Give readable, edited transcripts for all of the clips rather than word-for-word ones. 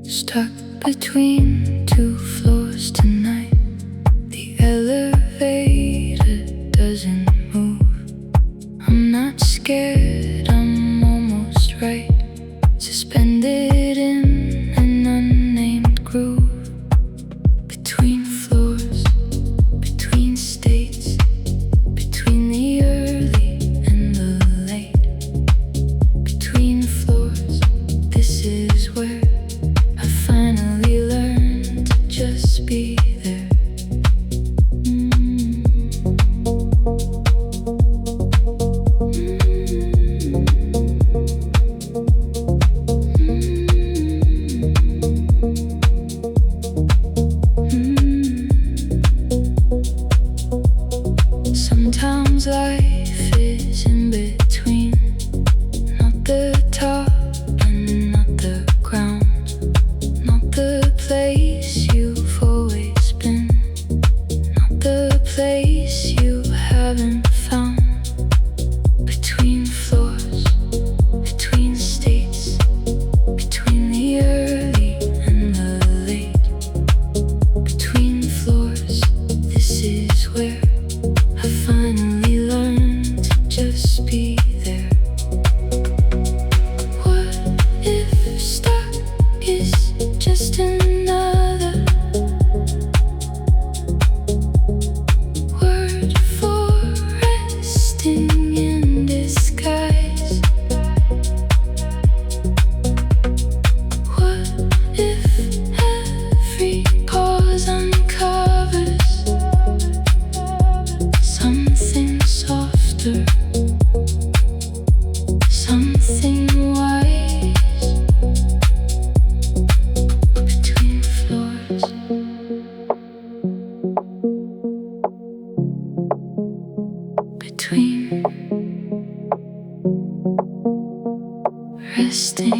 Stuck between two floors tonight. The elevator doesn't move. I'm not scared, I'm almost right. Suspended in an unnamed groove. Between floors, between states, between the early and the late. Between floors, this is where I finally learned to just be there. Sometimes life is in between, not the top and not the ground, not the place you've always been, not the place you haven't found. Between floors, between states, between the early and the late. Between floors, this is where I finally learned to just be there. What if stuck is just another word for resting in disguise? What if every pause uncovers something softer, something wise? Between floors, between resting.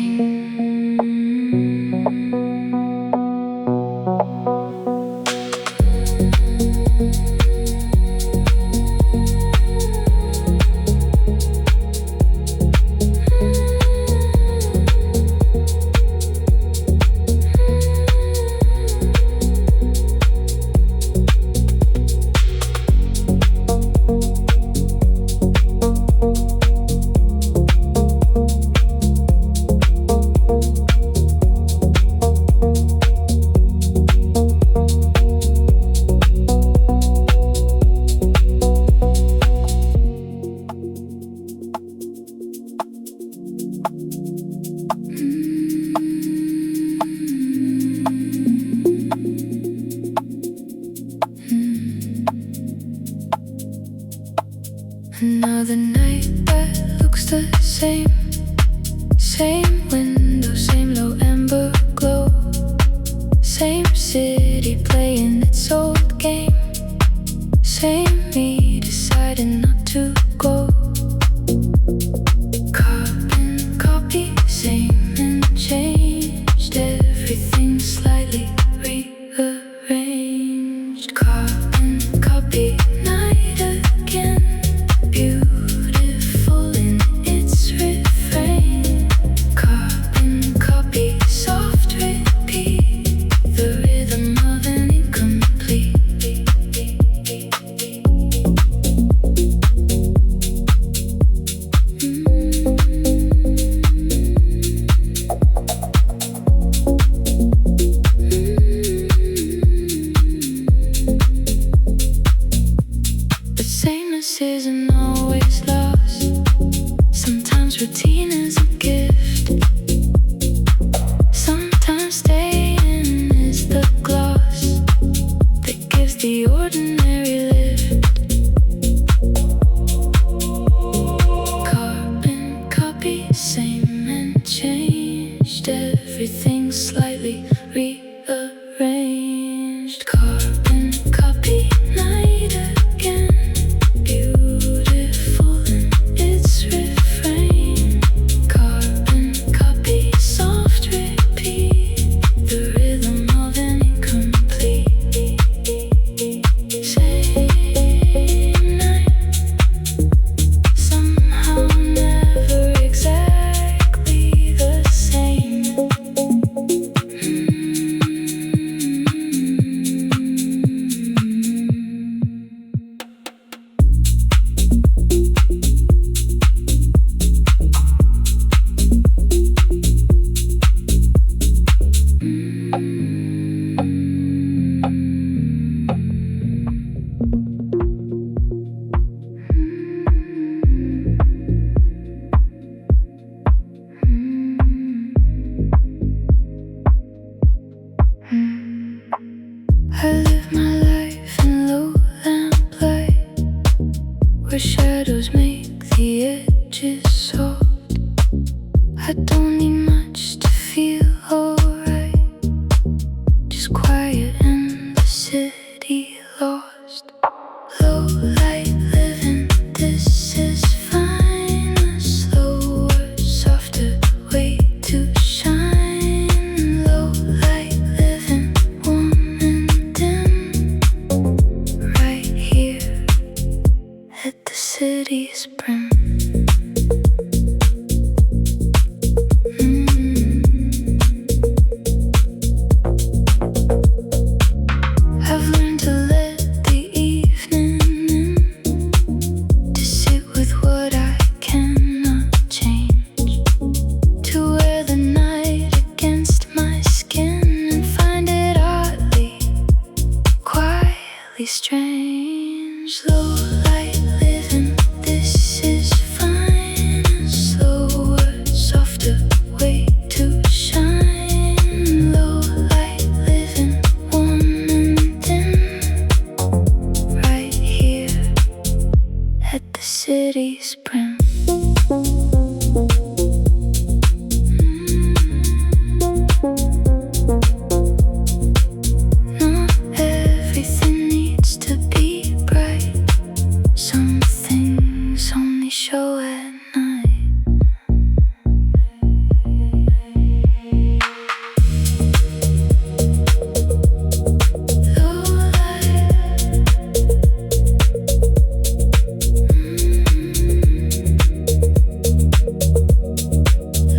Another night that looks the same. Same window, same low amber glow. Same city playing its old game. Same me deciding not to go. Carbon copy, same and changed. Everything slightly rearranged. Carbon copy, night again. Beautiful in its refrain. Carbon copy, soft repeat. The rhythm of an incomplete. But sameness isn't always lost. Sometimes routine is a gift. Sometimes staying is the gloss that gives the ordinary lift. Carbon copy, same and changed. Everything slightly rearranged. Carbon copy, night again. Beautiful in its refrain. Carbon copy, soft repeat. The rhythm of an incomplete. shadows make the edges soft. I don't need much to feel alright. Just quiet in the city lost. Low light living, this is fine. A slower, softer way to shine. Low light living, warm and dim. Right here at the city's brim. I've learned to let the evening in, to sit with what I cannot change, to wear the night against my skin and find it oddly, quietly strange. Low light living, this is fine. A slower, softer way to shine. Low light living, warm and dim. Right here at the city's brim. Not everything needs to be bright. Some things only show at night. Low light.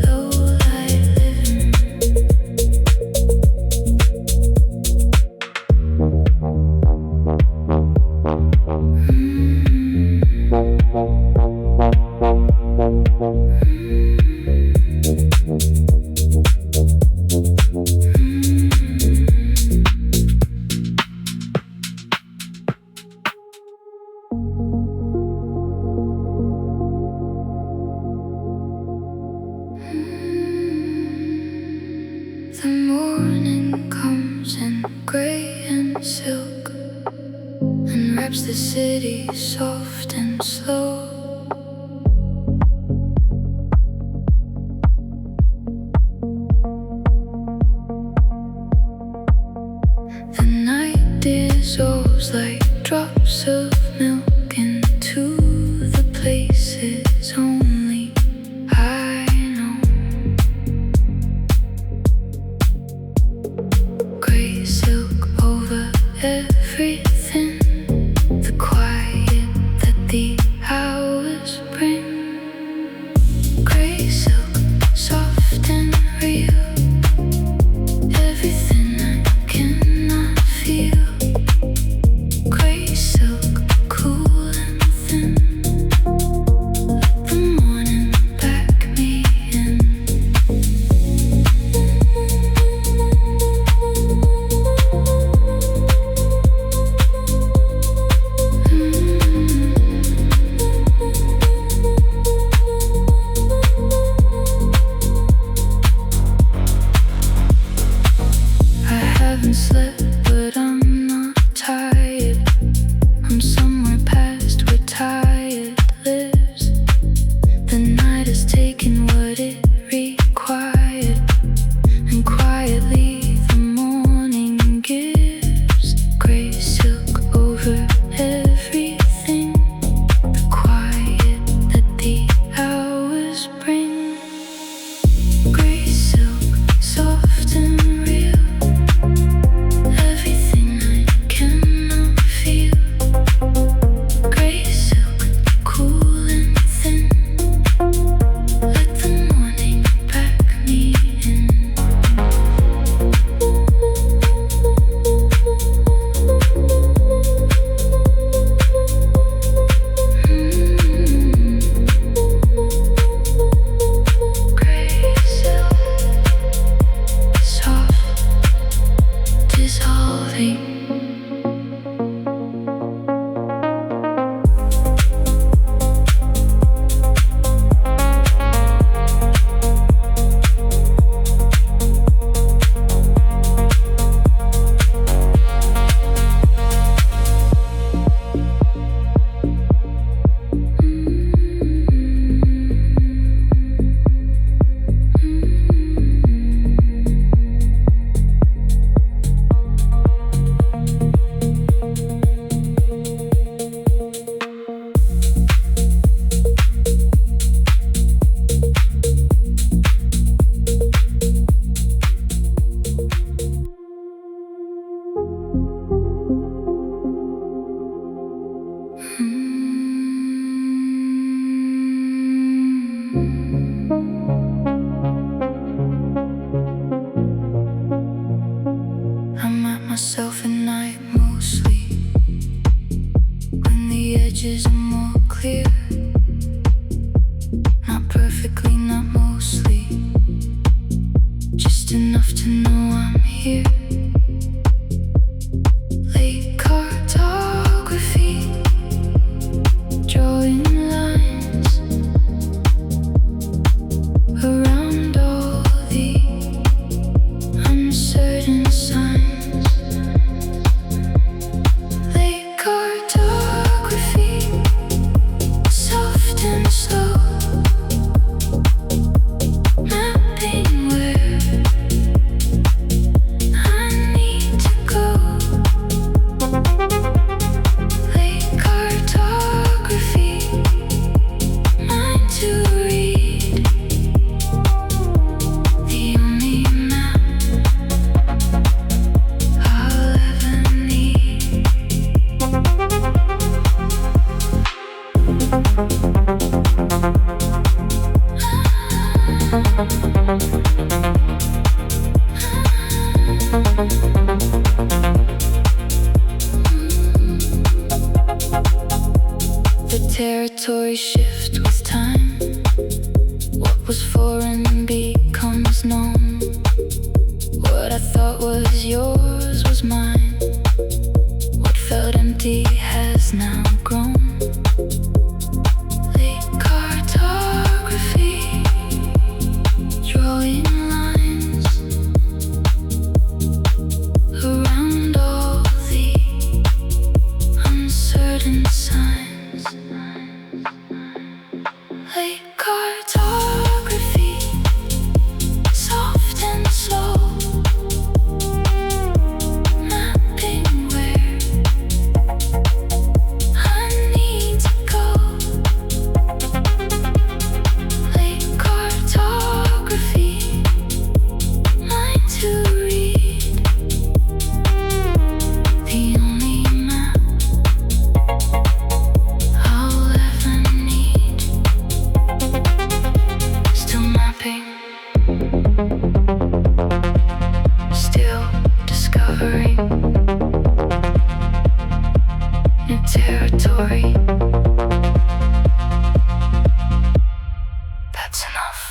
Low light living. The morning comes in gray and silk and wraps the city soft and slow. The night dissolves like drops of milk into the places only I know. Gray silk over everything, the quiet that the hours bring. Gray silk, soft and real, everything I cannot feel. Gray silk, cool and thin, let the morning back me in. images are more clear. Not perfectly, not mostly, just enough to know I'm here. Late cartography, drawing lines around all the uncertain signs. Late cartography, soft and slow, mapping where I need to go. Late cartography, mind to read, the only map I'll ever need. The territory shift with time. What was foreign becomes known. What I thought was yours was mine. What felt empty has now grown. Late cartography, drawing lines around all the uncertain signs. Late cartography, soft and slow, mapping where I need to go. Late cartography, mind to read, the only map I'll ever need. Still mapping, still discovering new territory. That's enough.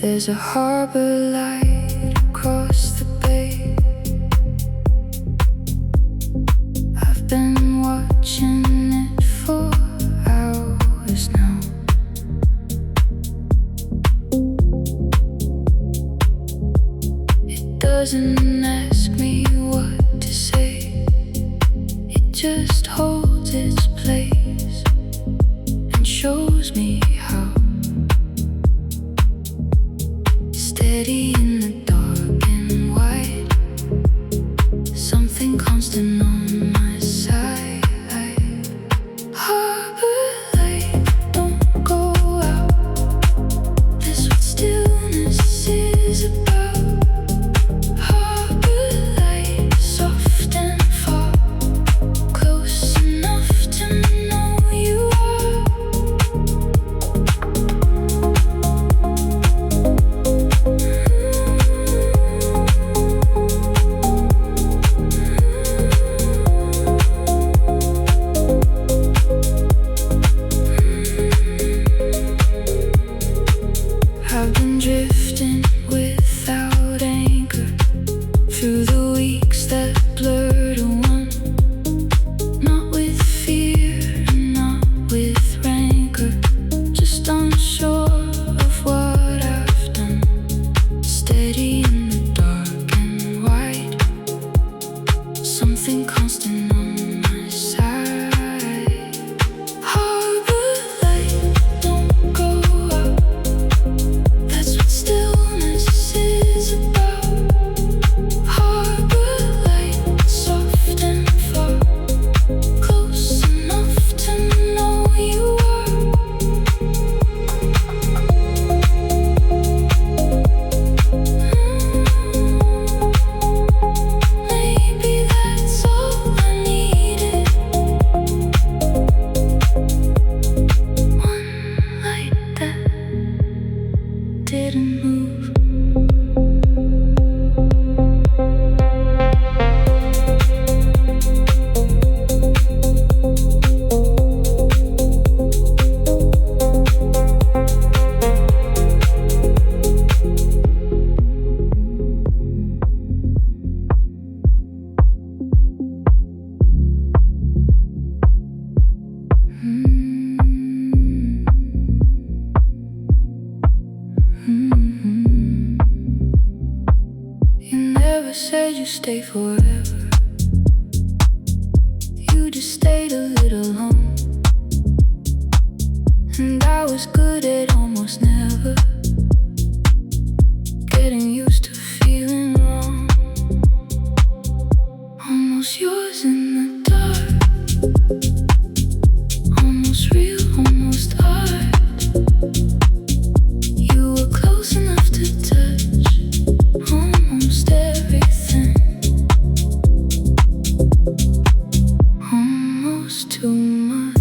There's a harbor light across the bay. I've been watching it for hours now. It doesn't ask me what to say, it just holds its place and shows me how. Steady in the dark and white, something constant on my side. Harbour light, don't go out. This what stillness is about. Harbour light, soft and far, close enough to know you are. you stay forever. You just stayed a little long, and I was good at almost never getting used to feeling wrong. Almost yours in the dark, almost real, almost art. You were close enough to touch almost everything, almost too much.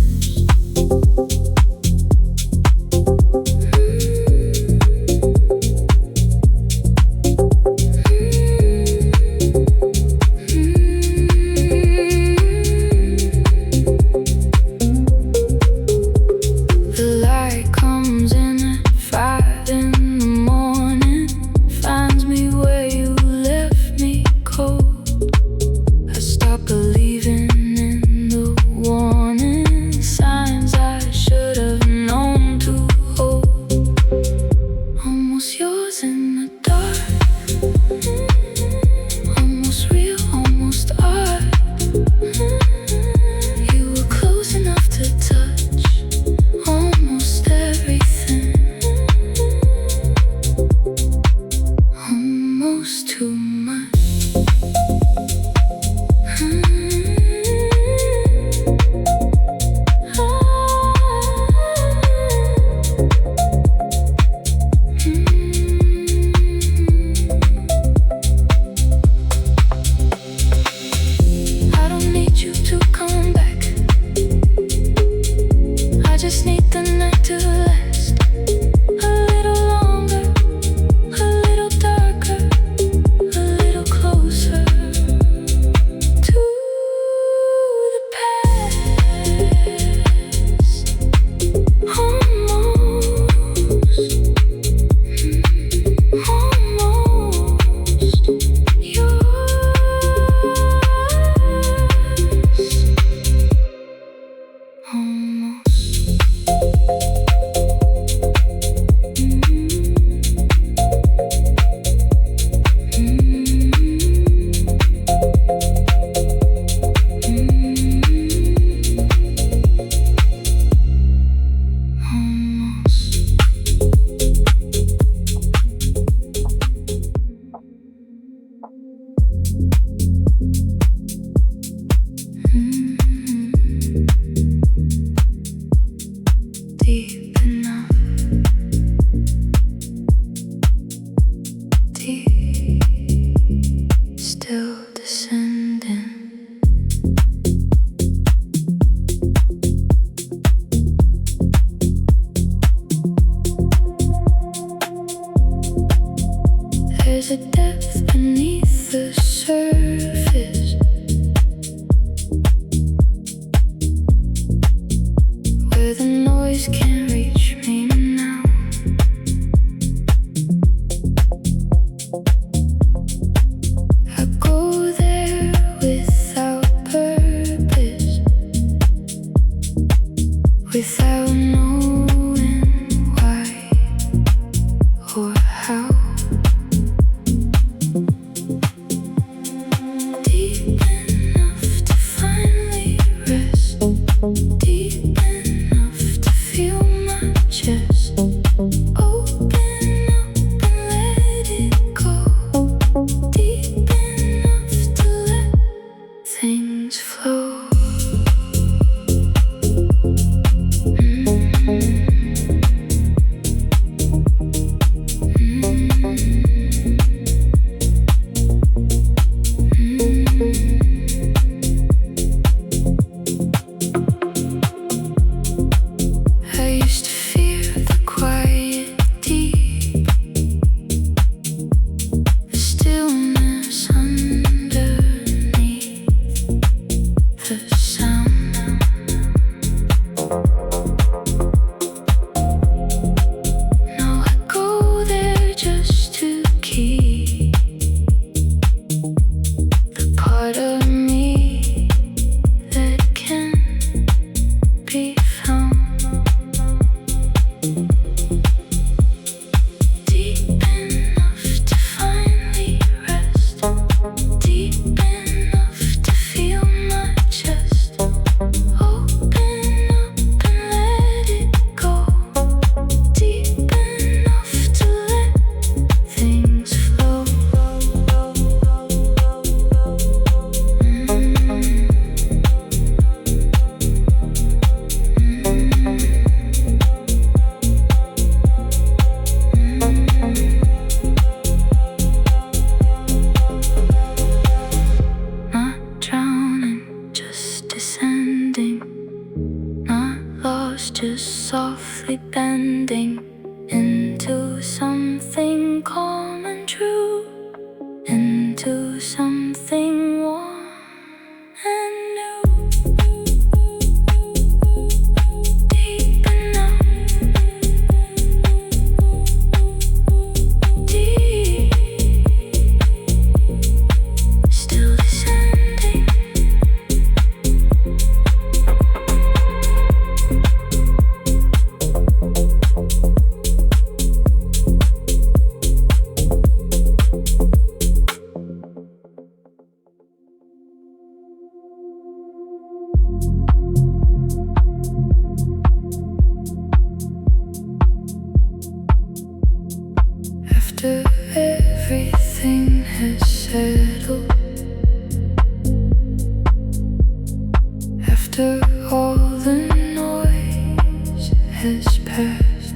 After all the noise has passed,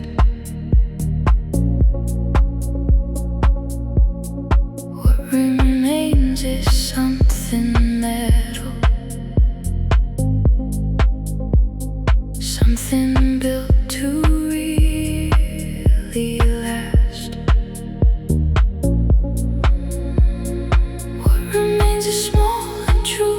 what remains is something metal, something built to really last. What remains is small and true.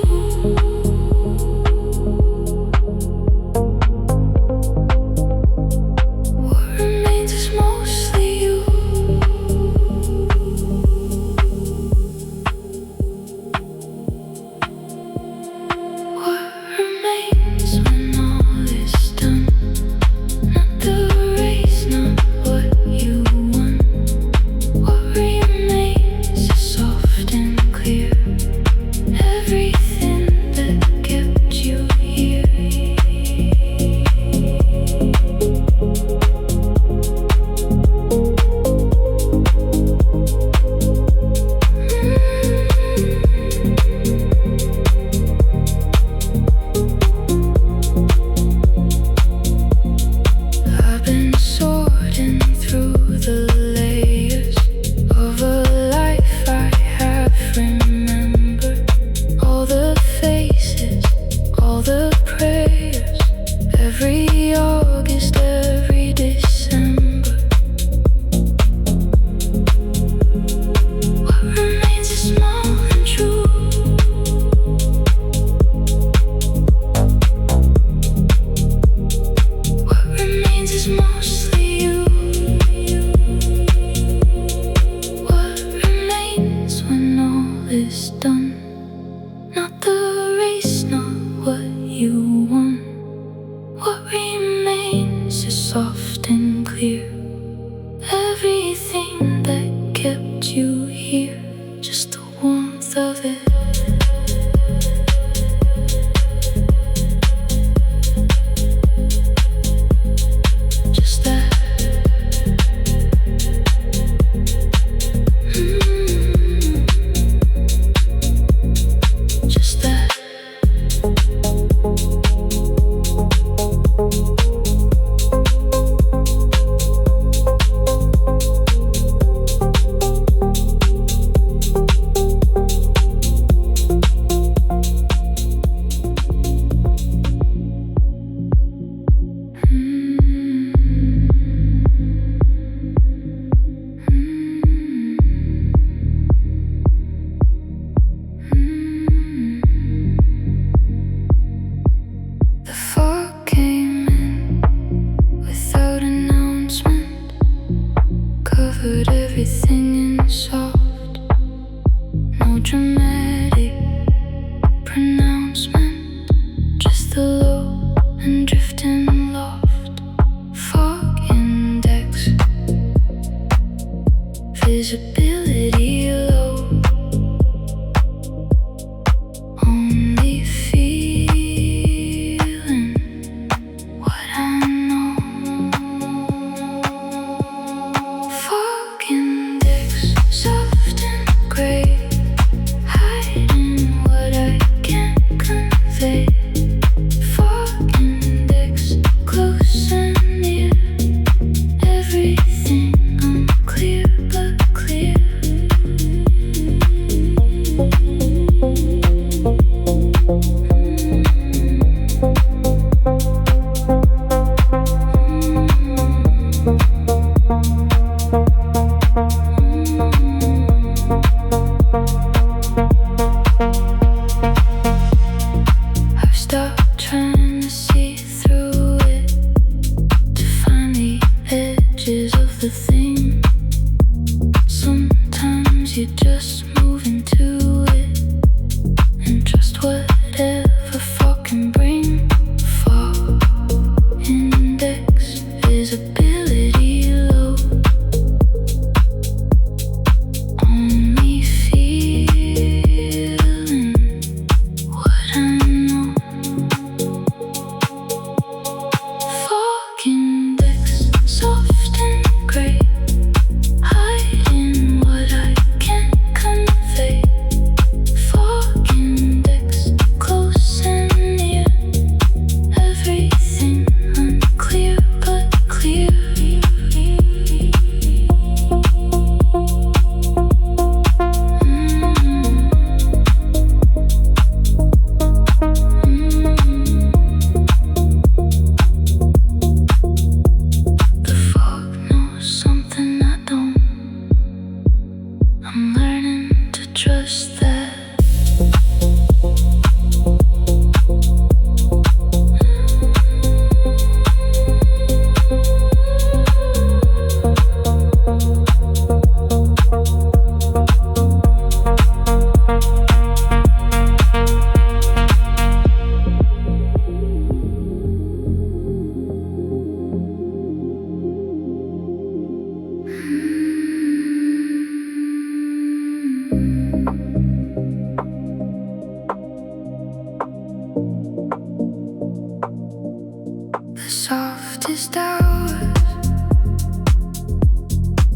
softest hours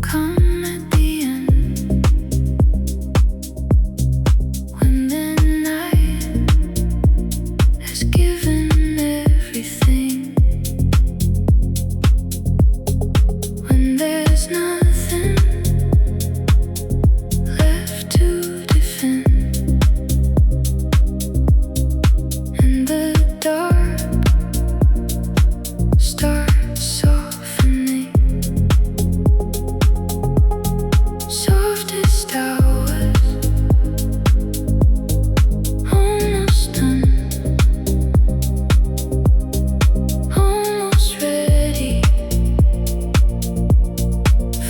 come at the end, when the night has given everything, when there's nothing left to defend, and the dark starts softening. Softest hours, almost done, almost ready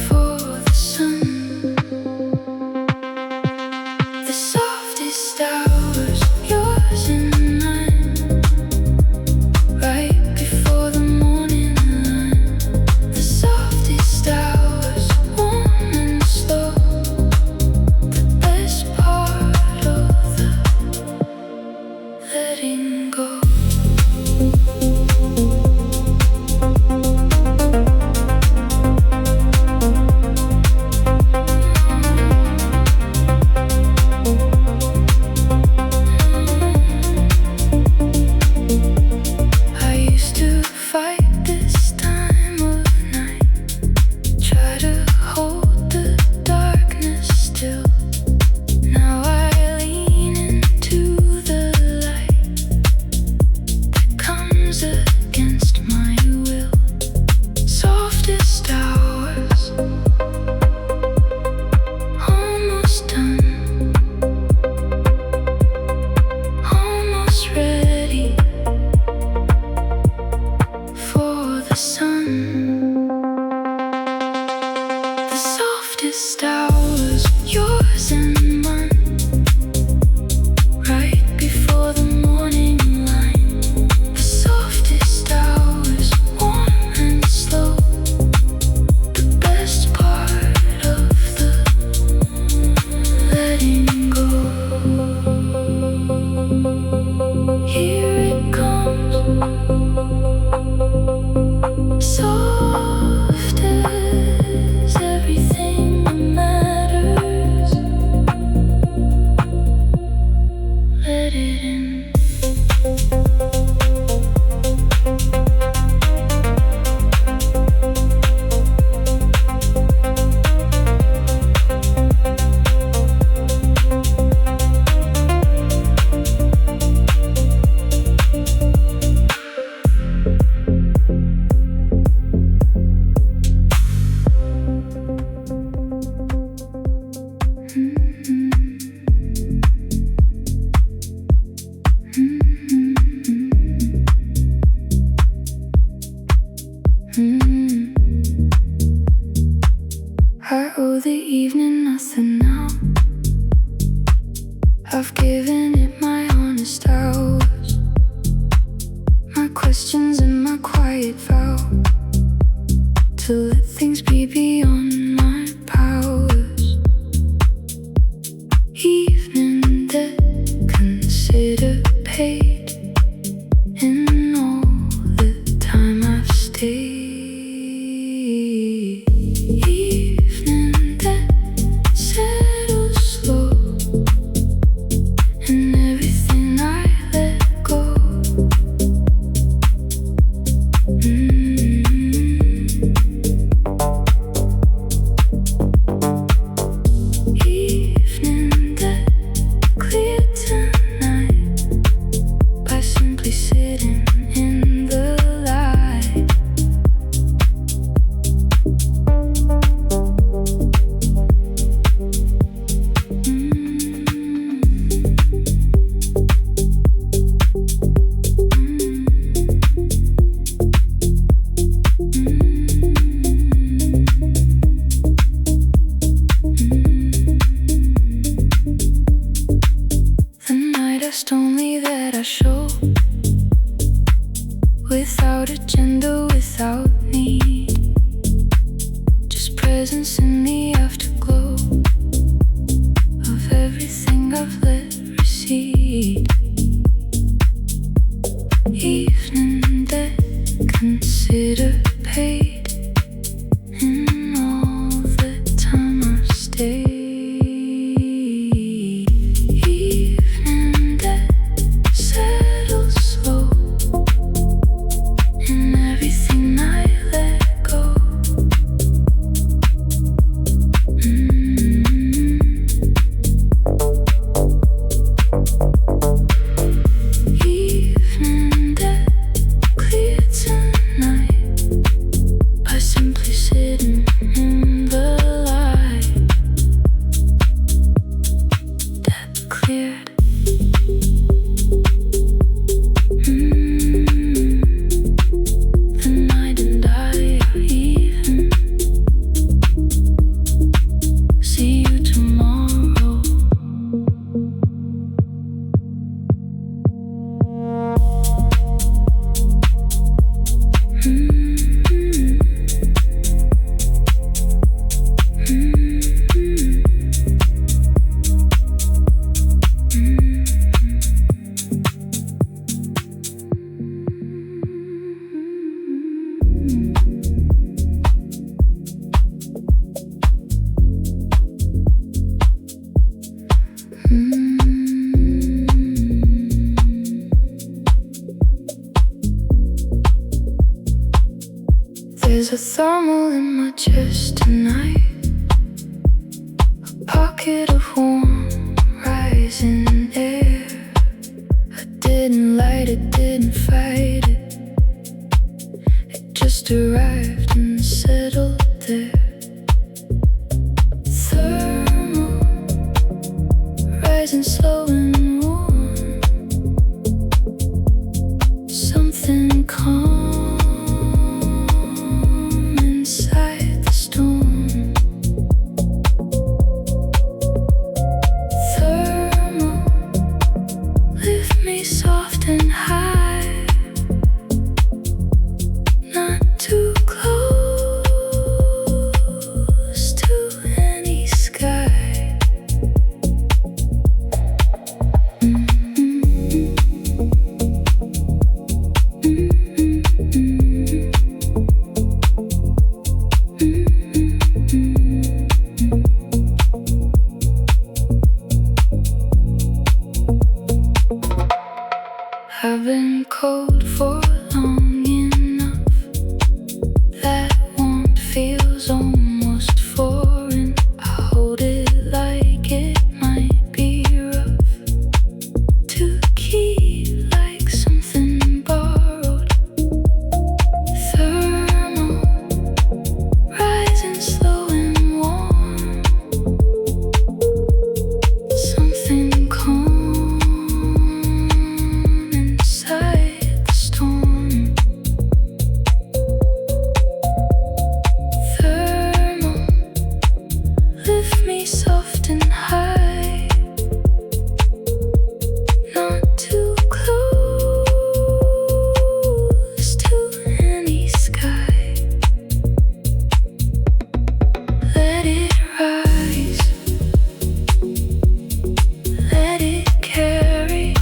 for the sun. The softest hours, yours and mine, right before the morning line. The softest hours, warm and slow, the best part of the letting go. I used to fight this time of night, try to hold the darkness still. Now I lean into the light that comes against my will. Softest hours, almost done, almost ready for the sun. The softest hours, yours and mine, right before the morning line. The softest hours, warm and slow, the best part of the letting go. Here it comes, soft as everything that matters. Let it in. I owe the evening nothing now. I've given it my honest hours, my questions and my quiet vow to let things be beyond my powers. Evening debt consider paid in all the time I've stayed. Evening debt settles slow, and everything I let go. Evening debt clear tonight by simply sitting in the light. The night asked only that I show, without agenda, without need, just presence in the afterglow of everything I've let recede. Evening that conceals a thermal in my chest tonight, a pocket of warm rising air. I didn't light it, didn't fight it, it just arrived and settled there. Thermal, rising slow and warm, something calm inside the storm. Thermal, lift me soft and high, not too close to any sky. I've been cold for long enough, that warmth feels almost foreign. I hold it like it might be rough to keep, like something borrowed. Thermal, rising slow and warm, something calm inside the storm. Thermal, lift me soft and high, not too close to any sky. Let it rise, let it carry,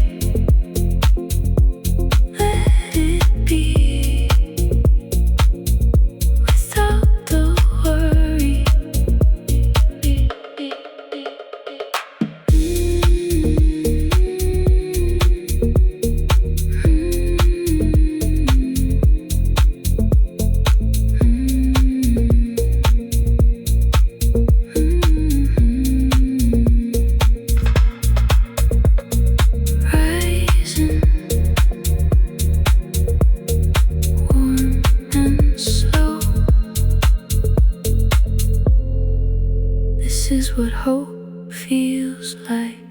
let it be, without the worry. Rising, warm and slow. This is what hope feels like.